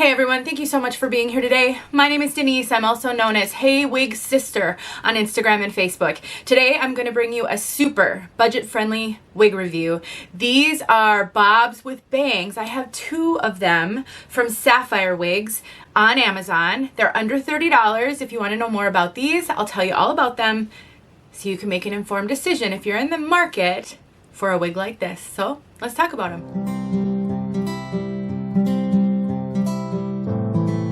Hey everyone, thank you so much for being here today. My name is Denise. I'm also known as heywigsister on Instagram and Facebook. Today I'm going to bring you a super budget-friendly wig review. These are bobs with bangs. I have two of them from SapphireWigs on Amazon. They're under $30. If you want to know more about these, I'll tell you all about them so you can make an informed decision if you're in the market for a wig like this. So let's talk about them.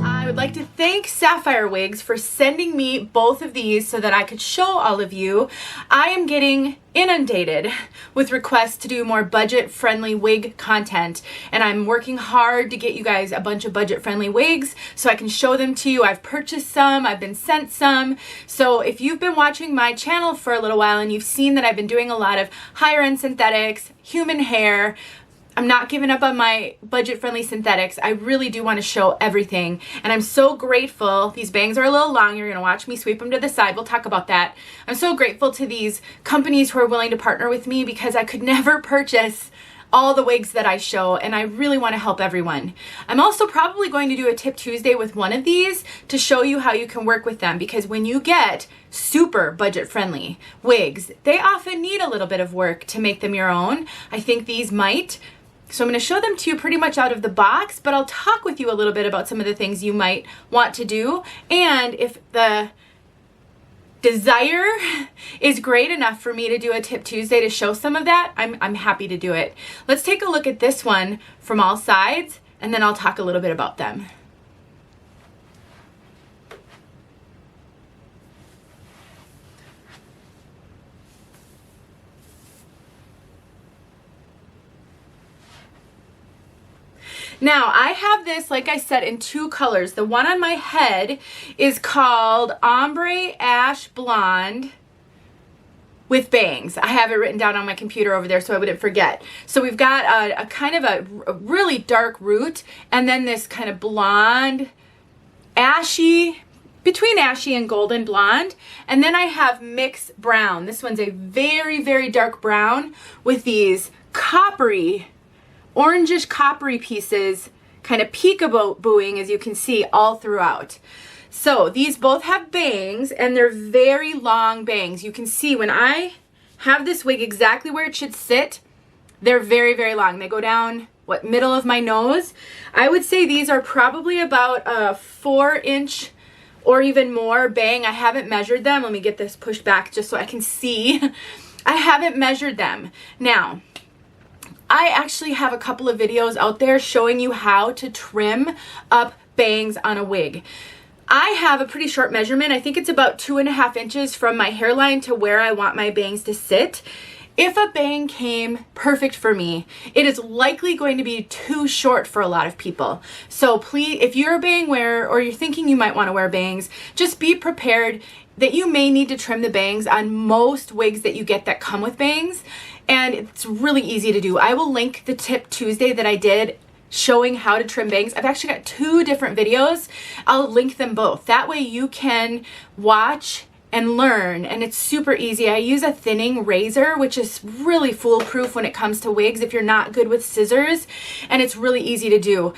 I would like to thank SapphireWigs for sending me both of these so that I could show all of you. I am getting inundated with requests to do more budget-friendly wig content, and I'm working hard to get you guys a bunch of budget-friendly wigs so I can show them to you. I've purchased some, I've been sent some. So if you've been watching my channel for a little while and you've seen that I've been doing a lot of higher-end synthetics, human hair, I'm not giving up on my budget-friendly synthetics. I really do want to show everything, and I'm so grateful. These bangs are a little long. You're going to watch me sweep them to the side. We'll talk about that. I'm so grateful to these companies who are willing to partner with me because I could never purchase all the wigs that I show, and I really want to help everyone. I'm also probably going to do a Tip Tuesday with one of these to show you how you can work with them, because when you get super budget-friendly wigs, they often need a little bit of work to make them your own. I think these might. So I'm going to show them to you pretty much out of the box, but I'll talk with you a little bit about some of the things you might want to do. And if the desire is great enough for me to do a Tip Tuesday to show some of that, I'm happy to do it. Let's take a look at this one from all sides, and then I'll talk a little bit about them. Now, I have this, like I said, in two colors. The one on my head is called Ombre Ash Blonde with bangs. I have it written down on my computer over there so I wouldn't forget. So we've got a kind of a really dark root, and then this kind of blonde, ashy, between ashy and golden blonde. And then I have mix brown. This one's a very, very dark brown with these coppery, orangish coppery pieces kind of peekabooing, as you can see, all throughout. So these both have bangs, and they're very long bangs. You can see when I have this wig exactly where it should sit, they're very, very long. They go down, middle of my nose. I would say these are probably about a 4-inch or even more bang. I haven't measured them. Let me get this pushed back just so I can see. I haven't measured them. Now, I actually have a couple of videos out there showing you how to trim up bangs on a wig. I have a pretty short measurement. I think it's about 2.5 inches from my hairline to where I want my bangs to sit. If a bang came perfect for me, it is likely going to be too short for a lot of people. So please, if you're a bang wearer or you're thinking you might want to wear bangs, just be prepared that you may need to trim the bangs on most wigs that you get that come with bangs. And it's really easy to do. I will link the Tip Tuesday that I did showing how to trim bangs. I've actually got 2 different videos. I'll link them both. That way you can watch and learn, and it's super easy. I use a thinning razor, which is really foolproof when it comes to wigs if you're not good with scissors, and it's really easy to do.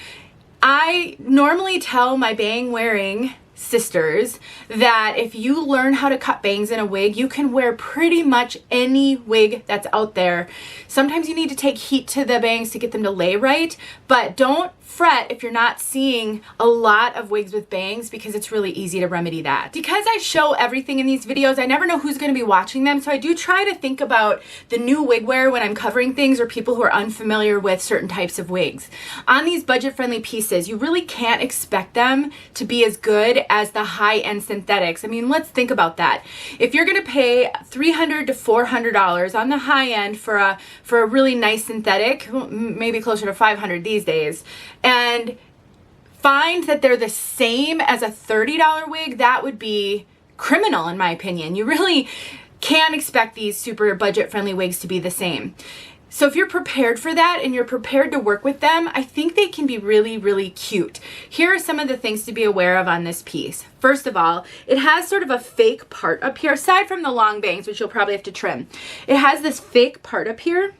I normally tell my bang wearing sisters that if you learn how to cut bangs in a wig, you can wear pretty much any wig that's out there. Sometimes you need to take heat to the bangs to get them to lay right, but don't fret if you're not seeing a lot of wigs with bangs, because it's really easy to remedy that. Because I show everything in these videos, I never know who's going to be watching them, so I do try to think about the new wig wear when I'm covering things, or people who are unfamiliar with certain types of wigs. On these budget-friendly pieces, you really can't expect them to be as good as the high-end synthetics. I mean, let's think about that. If you're going to pay $300 to $400 on the high end for a really nice synthetic, maybe closer to $500 these days, and find that they're the same as a $30 wig, that would be criminal in my opinion. You really can't expect these super budget-friendly wigs to be the same. So if you're prepared for that and you're prepared to work with them, I think they can be really, really cute. Here are some of the things to be aware of on this piece. First of all, it has sort of a fake part up here, aside from the long bangs, which you'll probably have to trim. It has this fake part up here.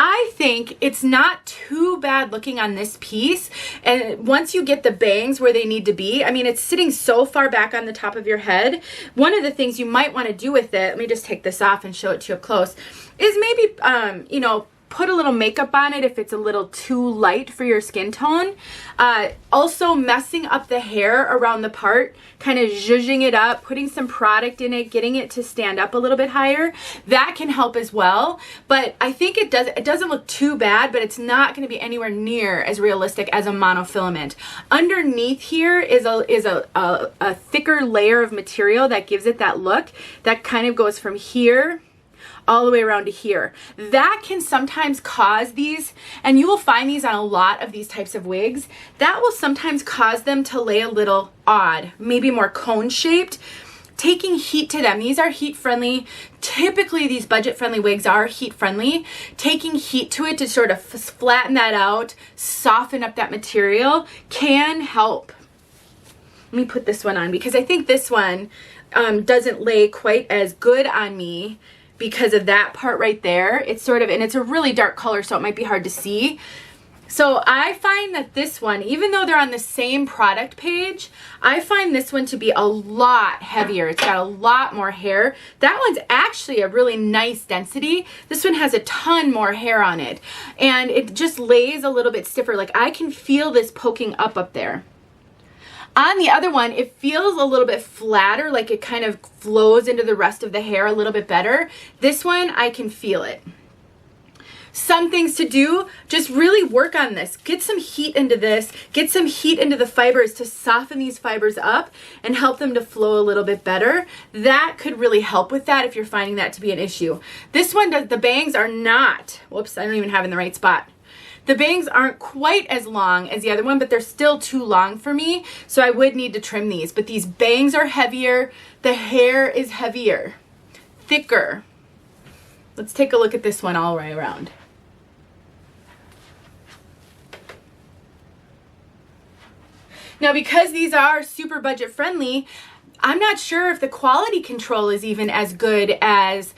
I think it's not too bad looking on this piece. And once you get the bangs where they need to be, I mean, it's sitting so far back on the top of your head. One of the things you might want to do with it, let me just take this off and show it to you up close, is maybe, you know, put a little makeup on it if it's a little too light for your skin tone. Also messing up the hair around the part, kind of zhuzhing it up, putting some product in it, getting it to stand up a little bit higher. That can help as well. But I think it doesn't look too bad, but it's not going to be anywhere near as realistic as a monofilament. Underneath here is a thicker layer of material that gives it that look. That kind of goes from here all the way around to here. That can sometimes cause these, and you will find these on a lot of these types of wigs, that will sometimes cause them to lay a little odd, maybe more cone shaped. Taking heat to them, these are heat friendly. Typically these budget friendly wigs are heat friendly. Taking heat to it to sort of flatten that out, soften up that material can help. Let me put this one on because I think this one doesn't lay quite as good on me because of that part right there. It's sort of, and it's a really dark color, so it might be hard to see. So I find that this one, even though they're on the same product page, I find this one to be a lot heavier. It's got a lot more hair. That one's actually a really nice density. This one has a ton more hair on it, and it just lays a little bit stiffer. Like I can feel this poking up there. On the other one, it feels a little bit flatter, like it kind of flows into the rest of the hair a little bit better. This one, I can feel it. Some things to do, just really work on this. Get some heat into this. Get some heat into the fibers to soften these fibers up and help them to flow a little bit better. That could really help with that if you're finding that to be an issue. This one, the bangs are not, whoops, I don't even have it in the right spot. The bangs aren't quite as long as the other one, but they're still too long for me, so I would need to trim these. But these bangs are heavier. The hair is heavier, thicker. Let's take a look at this one all the way around. Now, because these are super budget friendly, I'm not sure if the quality control is even as good as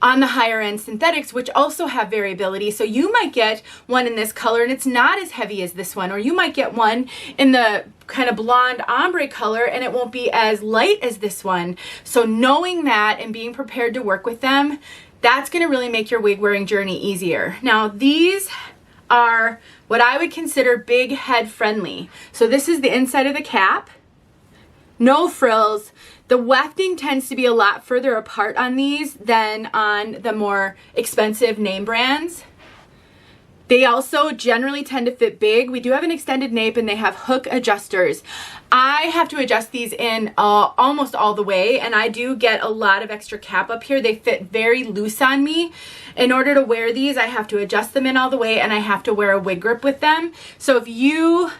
on the higher end synthetics, which also have variability. So you might get one in this color and it's not as heavy as this one, or you might get one in the kind of blonde ombre color and it won't be as light as this one. So knowing that and being prepared to work with them, that's gonna really make your wig wearing journey easier. Now these are what I would consider big head friendly. So this is the inside of the cap, no frills. The wefting tends to be a lot further apart on these than on the more expensive name brands. They also generally tend to fit big. We do have an extended nape and they have hook adjusters. I have to adjust these in almost all the way, and I do get a lot of extra cap up here. They fit very loose on me. In order to wear these, I have to adjust them in all the way and I have to wear a wig grip with them. So if you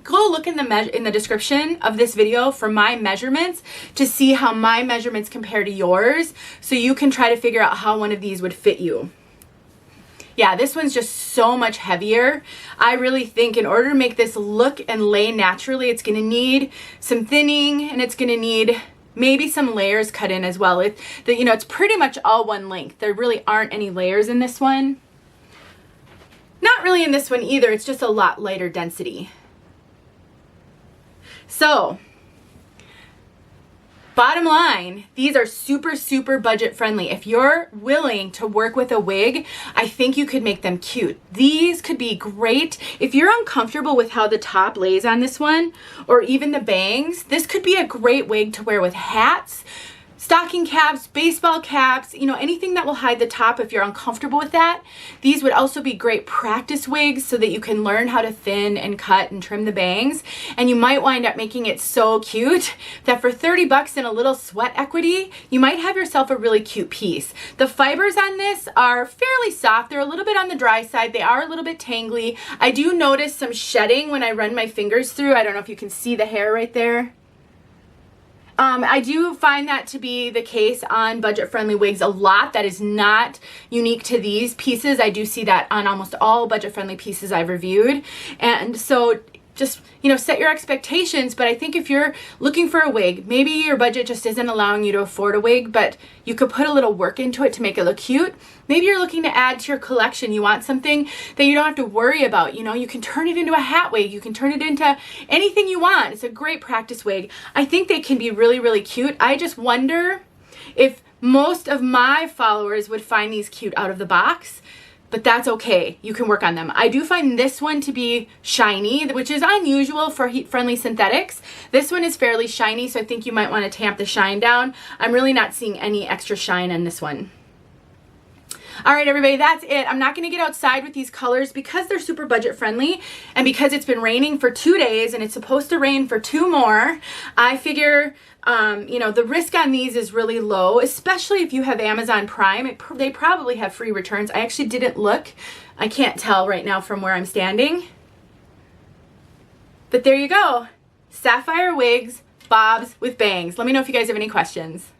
go look in the description of this video for my measurements to see how my measurements compare to yours, so you can try to figure out how one of these would fit you. Yeah, this one's just so much heavier. I really think in order to make this look and lay naturally, it's gonna need some thinning and it's gonna need maybe some layers cut in as well. It's pretty much all one length. There really aren't any layers in this one. Not really in this one either, it's just a lot lighter density. So, bottom line, these are super, super budget friendly. If you're willing to work with a wig, I think you could make them cute. These could be great. If you're uncomfortable with how the top lays on this one, or even the bangs, this could be a great wig to wear with hats, stocking caps, baseball caps, anything that will hide the top if you're uncomfortable with that. These would also be great practice wigs so that you can learn how to thin and cut and trim the bangs. And you might wind up making it so cute that for 30 bucks and a little sweat equity, you might have yourself a really cute piece. The fibers on this are fairly soft. They're a little bit on the dry side. They are a little bit tangly. I do notice some shedding when I run my fingers through. I don't know if you can see the hair right there. I do find that to be the case on budget-friendly wigs a lot. That is not unique to these pieces. I do see that on almost all budget-friendly pieces I've reviewed. And so just, you know, set your expectations. But I think if you're looking for a wig, maybe your budget just isn't allowing you to afford a wig, but you could put a little work into it to make it look cute. Maybe you're looking to add to your collection. You want something that you don't have to worry about. You know, you can turn it into a hat wig. You can turn it into anything you want. It's a great practice wig. I think they can be really, really cute. I just wonder if most of my followers would find these cute out of the box. But that's okay. You can work on them. I do find this one to be shiny, which is unusual for heat-friendly synthetics. This one is fairly shiny, so I think you might want to tamp the shine down. I'm really not seeing any extra shine on this one. All right, everybody, that's it. I'm not going to get outside with these colors because they're super budget friendly and because it's been raining for 2 days and it's supposed to rain for 2 more. I figure, you know, the risk on these is really low, especially if you have Amazon Prime. They probably have free returns. I actually didn't look. I can't tell right now from where I'm standing. But there you go. Sapphire wigs, bobs with bangs. Let me know if you guys have any questions.